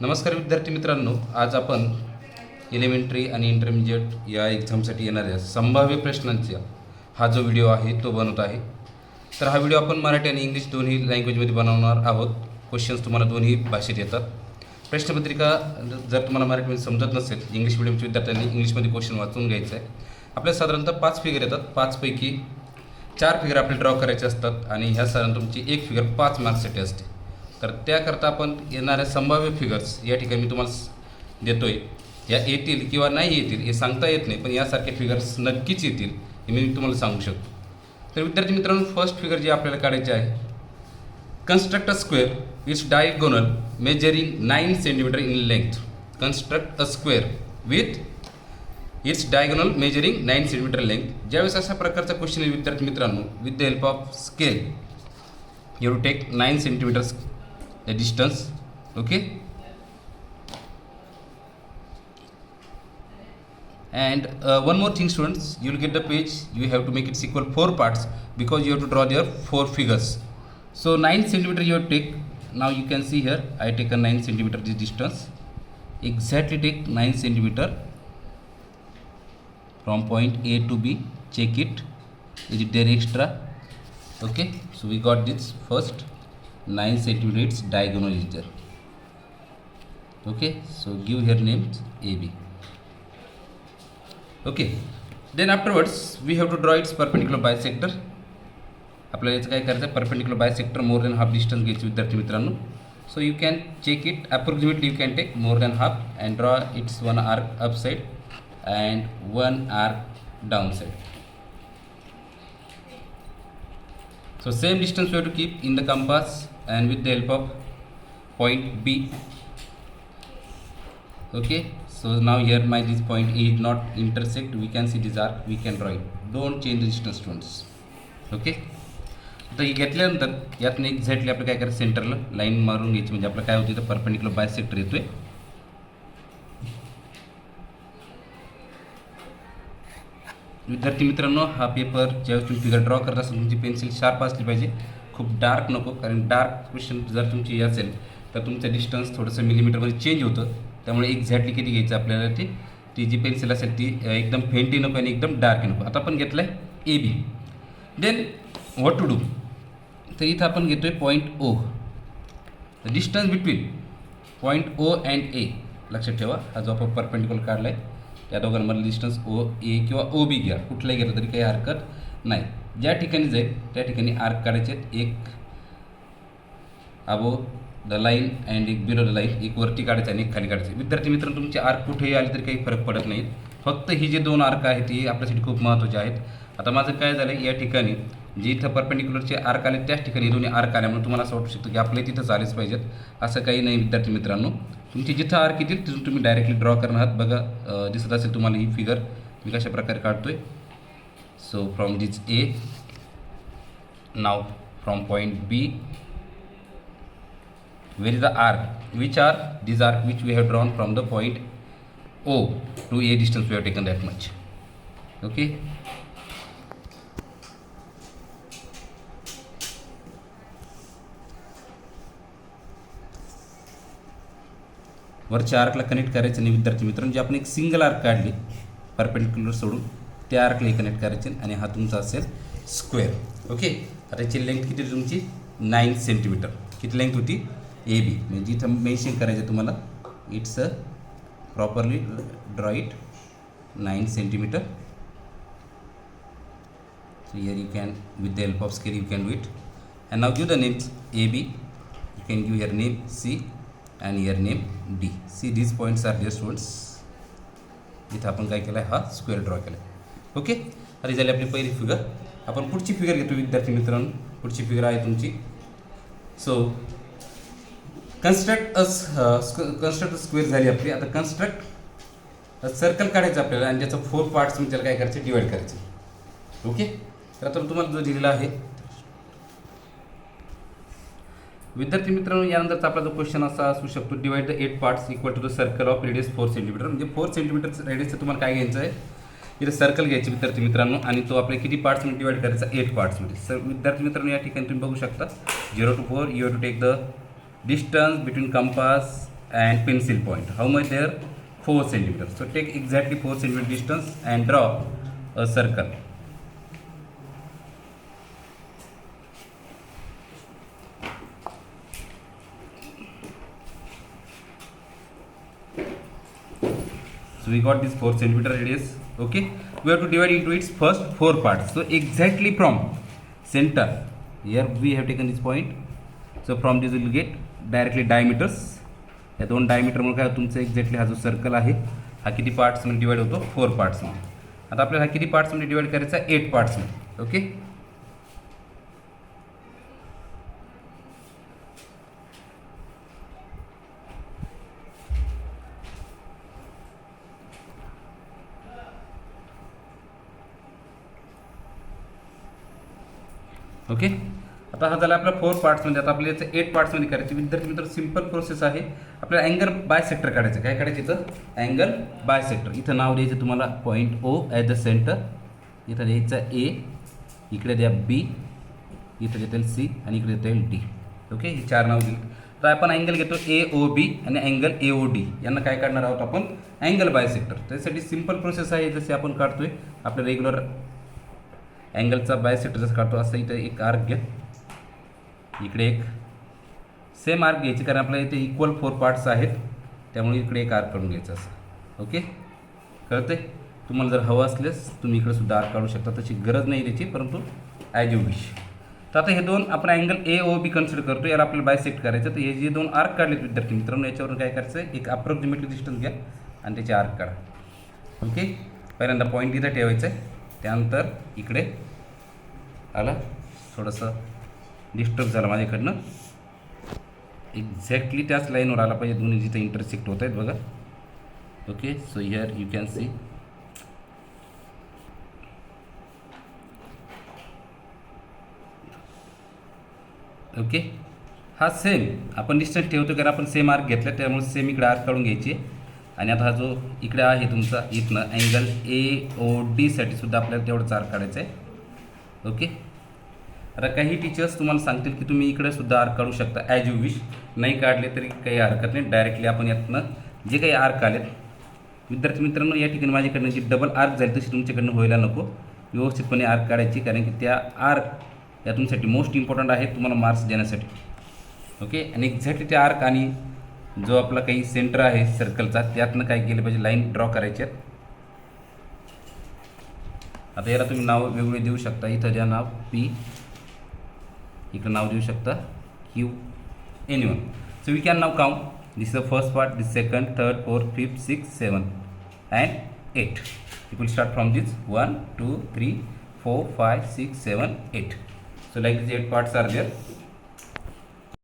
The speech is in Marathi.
नमस्कार विद्यार्थी मित्रांनो, आज आपण एलिमेंटरी आणि इंटरमिजिएट या एक्झामसाठी येणाऱ्या संभाव्य प्रश्नांचा हा जो व्हिडिओ आहे तो बनवत आहे. तर हा व्हिडिओ आपण मराठी आणि इंग्लिश दोन्ही लँग्वेजमध्ये बनवणार आहोत. क्वेश्चन्स तुम्हाला दोन्ही भाषेत येतात. प्रश्नपत्रिका जर तुम्हाला मराठीमध्ये समजत नसेल, इंग्लिश मिडियमच्या विद्यार्थ्यांनी इंग्लिशमध्ये क्वेश्चन वाचून घ्यायचं आहे. आपल्याला साधारणतः 5 फिगर येतात. 5 पैकी 4 फिगर आपल्याला ड्रॉ करायचे असतात आणि ह्या साधारण तुमची एक फिगर 5 मार्क्ससाठी असते. तर त्याकरता आपण येणाऱ्या संभाव्य फिगर्स या ठिकाणी मी तुम्हाला देतो आहे. या येतील किंवा नाही येतील हे सांगता येत नाही, पण यासारखे फिगर्स नक्कीच येतील हे मी तुम्हाला सांगू शकतो. तर विद्यार्थी मित्रांनो, फर्स्ट फिगर जी आपल्याला काढायची आहे, construct a square its diagonal measuring 9 centimetre in length. Construct a square with its diagonal measuring 9 centimetre length. ज्यावेळेस अशा प्रकारचा क्वेश्चन आहे विद्यार्थी मित्रांनो, with the help of scale you to take 9 centimetres the distance. Okay, and one more thing students, you will get the page, you have to make it equal 4 parts because you have to draw there 4 figures. So 9 centimeter you have to take. Now you can see here I take a 9 centimeter this distance, exactly take 9 centimeter from point A to B. Check it, is it there extra? Okay, so we got this first 9 centimeters diagonal is there. Okay, so give here name AB. Okay, then afterwards we have to draw its perpendicular bisector. आपल्याला याचं काय करायचं, perpendicular bisector more than half distance घ्यायची विद्यार्थी मित्रांनो. So you can check it approximately, you can take more than half and draw its 1 arc up side and 1 arc down side. So same distance we have to keep in the compass and with the help of point B. Okay, so now here my this point A is not intersect, we can see this arc, we can draw it. Don't change the distance students. Okay, आता हे घेतल्यानंतर यातनं एक्झॅक्टली आपलं काय करायचं, सेंटरला लाईन मारून घ्यायची, म्हणजे आपलं काय होतं तर परपेंडिक्युलर बायसेक्टर येतोय. विद्यार्थी मित्रांनो, हा पेपर ज्यावेळेस तुम्ही फिगर ड्रॉ करत असाल तुमची पेन्सिल शार्प असली पाहिजे, खूप डार्क नको, कारण डार्क क्वेश्चन जर तुमची असेल तर तुमचं डिस्टन्स थोडंसं मिलीमीटरमध्ये चेंज होतं. त्यामुळे एक्झॅक्टली किती घ्यायचं आपल्याला, ती जी पेन्सिल असेल ती एकदम फेंटी नको आणि एकदम डार्क नको. आता आपण घेतलं आहे AB. Then what to do, तर इथं आपण घेतो आहे point O. The distance between point O and A लक्षात ठेवा. हा जो आपण परपेंडिक्युलर काढला आहे त्या दोघांमधलं डिस्टन्स OA किंवा OB घ्या, कुठलाही घेतलं तरी काही हरकत नाही. ज्या ठिकाणी जाईल त्या ठिकाणी आर्क काढायचे आहेत, एक अबो द लाईन अँड एक बिलो द लाईन, एक वरती काढायचं आणि एक खाली काढायचं. विद्यार्थी मित्रांनो, तुमचे आर्क कुठेही आले तरी काही फरक पडत नाही, फक्त ही जे 2 आर्क आहेत ही आपल्यासाठी खूप महत्त्वाचे आहेत. आता माझं काय झालं, या ठिकाणी जे इथं परपेंडिक्युलरचे आर्क आले त्याच ठिकाणी दोन्ही आर्क आल्यामुळे तुम्हाला असं वाटू शकतं की आपल्या तिथंच आलेच पाहिजेत, असं काही नाही विद्यार्थी मित्रांनो. तुमची जिथं आर्क येतील तिथून तुम्ही डायरेक्टली ड्रॉ करणार आहात. बघा दिसत असेल तुम्हाला ही फिगर मी कशा प्रकारे काढतोय. So from this A, now from point B, where is the arc, which are these arc which we have drawn from the point O to A distance we have taken that much. Okay, वरच्या आर्कला कनेक्ट करायचं नाही विद्यार्थी मित्रांनो. जे आपण एक सिंगल आर्क काढली परपेंडिक्युलर सोडून त्या आर्कला कनेक्ट करायचे आणि हा तुमचा असेल स्क्वेअर. ओके, आता याची लेंथ किती तुमची 9 सेंटीमीटर. किती लेंथ होती AB, म्हणजे जिथं मेन्शन करायचं तुम्हाला, it's a properly draw it 9 centimetre. So here you can, with the help of scale you can do it. And now give the names AB, you can give here name C and here name D. See these points are there students. इथं आपण काय केलं आहे, हा स्क्वेअर ड्रॉ केला आहे. ओके, आता झाली आपली पहिली फिगर. आपण पुढची फिगर घेतो विद्यार्थी मित्रांनो. पुढची फिगर आहे तुमची, सो कन्स्ट्रक्ट स्क्वेअर झाली आपली. आता कन्स्ट्रक्ट सर्कल काढायचं आपल्याला आणि त्याचं 4 पार्ट्समध्ये त्याला काय करायचं, डिवाईड करायचं. ओके, तर आता तुम्हाला जो दिलेला आहे विद्यार्थी मित्रांनो, यानंतरचा आपला जो क्वेश्चन असा असू शकतो, divide the 8 parts equal to the circle of radius 4 centimetre. म्हणजे 4 सेंटीमीटर रेडियसचं तुम्हाला काय घ्यायचं आहे, इथे सर्कल घ्यायचे विद्यार्थी मित्रांनो आणि तो आपल्या किती पार्ट्समध्ये डिवाइड करायचा, 8 पार्ट्समध्ये. सर विद्यार्थी मित्रांनो, या ठिकाणी तुम्ही बघू शकता 0 to 4 you have to take the distance between compass and pencil point. How much there? 4 centimeters. So take exactly 4 centimeter distance and draw a circle. So we got this 4 centimeter radius. Okay, we have to divide into its first 4 parts. So exactly from center, here we have taken this point. So from this we will get directly diameters. या 2 डायमीटरमुळे काय तुमचं एक्झॅक्टली हा जो सर्कल आहे हा किती पार्ट्समध्ये डिवाइड होतो? 4 पार्ट्समध्ये. आता आपल्याला हा किती पार्ट्समध्ये डिवाइड करायचा? 8 पार्ट्समध्ये. Okay, okay. आता हा झाला आपला 4 पार्ट्समध्ये. आता आपल्याला याचं 8 पार्ट्समध्ये करायचे. विद्यार्थी मित्र सिंपल प्रोसेस आहे. आपल्याला अँगल बायसेक्टर काढायचं. काय काढायचं? इथं अँगल बायसेक्टर. इथं नाव द्यायचं तुम्हाला point O at the centre. इथं द्यायचं ए, इकडे द्या बी, इथं देता येईल सी आणि इकडे देता येईल डी. ओके, हे 4 नाव दिली. तर आपण अँगल घेतो ए ओ बी आणि अँगल ए ओ डी. यांना काय काढणार आहोत आपण? Angle bisector. त्यासाठी सिंपल प्रोसेस आहे जसे आपण काढतोय आपल्या रेग्युलर अँगलचा बायसेक्टर जसं काढतो असं इथं एक आर्क घ्या, इकडे एक सेम आर्क घ्यायची कारण आपल्या इथे इक्वल 4 पार्ट्स आहेत त्यामुळे इकडे एक आर्क काढून घ्यायचं असं. ओके, कळते? तुम्हाला जर हवं असल्यास तुम्ही इकडे सुद्धा आर्क काढू शकता, तशी गरज नाही त्याची, परंतु ॲज यू विश. तर आता हे 2 आपण angle A O be consider करतो, याला आपल्याला बायसेक्ट करायचं. तर हे जे 2 आर्क काढलेत विद्यार्थी मित्रांनो, याच्यावरून काय करायचं आहे? एक अप्रॉक्सिमेटली डिस्टन्स घ्या आणि त्याचे आर्क काढा. ओके, पहिल्यांदा पॉईंट इथं ठेवायचं आहे, त्यानंतर इकडे आला थोडंसं डिस्टर्ब झालं माझ्याकडनं, एक्झॅक्टली त्याच लाईनवर आला पाहिजे, दोन्ही जिथं इंटरसेक्ट होत आहेत बघा. Okay, so here you can see. Okay, हा सेम आपण डिस्टन्स ठेवतो कारण आपण सेम आर्क घेतला त्यामुळे सेम इकडे आर्क काढून घ्यायची. आणि आता हा जो इकडे आहे तुमचा इथनं अँगल ए ओ डीसाठी सुद्धा आपल्याला तेवढंच आर्क काढायचं आहे. ओके, आता काही टीचर्स तुम्हाला सांगतील की तुम्ही इकडे सुद्धा आर्क काढू शकता ॲज यू विश. नाही काढले तरी काही हरकत नाही, डायरेक्टली आपण यातनं जे काही आर्क आलेत विद्यार्थी मित्रांनो, या ठिकाणी माझ्याकडनं जी डबल आर्क झाली तशी तुमच्याकडनं व्हायला नको. व्यवस्थितपणे आर्क काढायची कारण की त्या आर्क या तुमच्यासाठी मोस्ट इम्पॉर्टंट आहे तुम्हाला मार्क्स देण्यासाठी. ओके, आणि एक्झॅक्टली त्या आर्क आणि जो आपला काही सेंटर आहे सर्कलचा त्यातनं काय केलं पाहिजे? लाईन ड्रॉ करायची आहेत. आता याला तुम्ही नाव वेगवेगळे देऊ शकता. इथं द्या नाव पी, इकडं नाव देऊ शकता Q, anyone. So we can नाव count. This is the first part, this second, third, fourth, fifth, six, 7 and 8. You will start from this 1 2 3 4 5 6 7 8. So like these 8 parts are there.